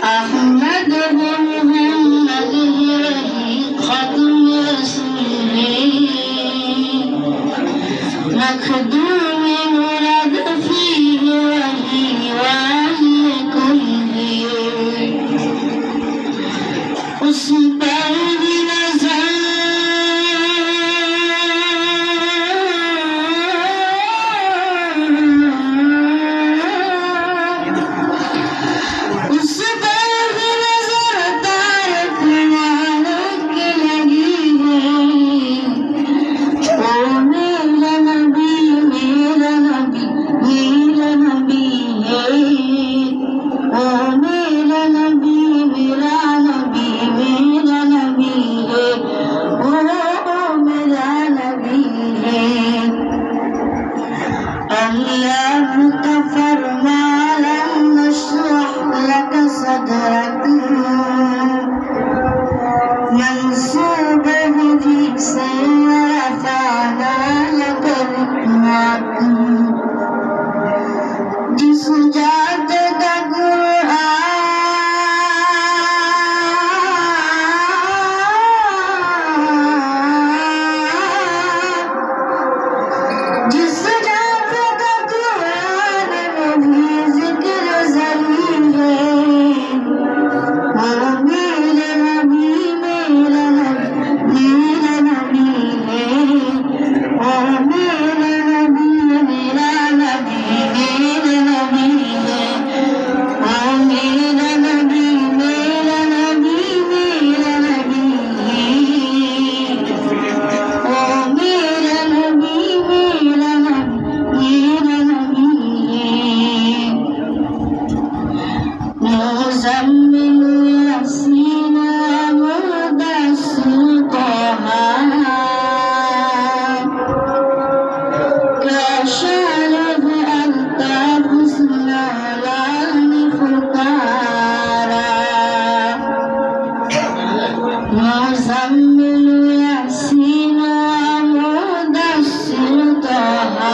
أحمد محمد الذي ختم رسوله مخدوم مراد فيه وهي وهي كله उस पर भी नजर उस पर भी नजर तारक मालिक लगी है ओ मेरा नबी मेरा नबी मेरा नबी है ओ मेरा नबी मेरा नबी मेरा नबी है ओ मेरा नबी है अल्लाह का फरमाया नशरह लक सदरक मंसूब है से रफाना लक रुकनक जिस जात का जिस जात का कुरान में भी जिक्र ज़रूर है वो मेरा नबी मेरा नबी मेरा नबी है वो मेरा नबी मेरा नबी मेरा नबी है वो मेरा नबी मेरा नबी मेरा नबी है ओ मेरा नबी मेरा नबी मेरा नबी है मुज़म्मिल यासीन मुद्दस्सिर तहा كشارب ألطاف السلالان فقارا مزمل ياسين مدثر طه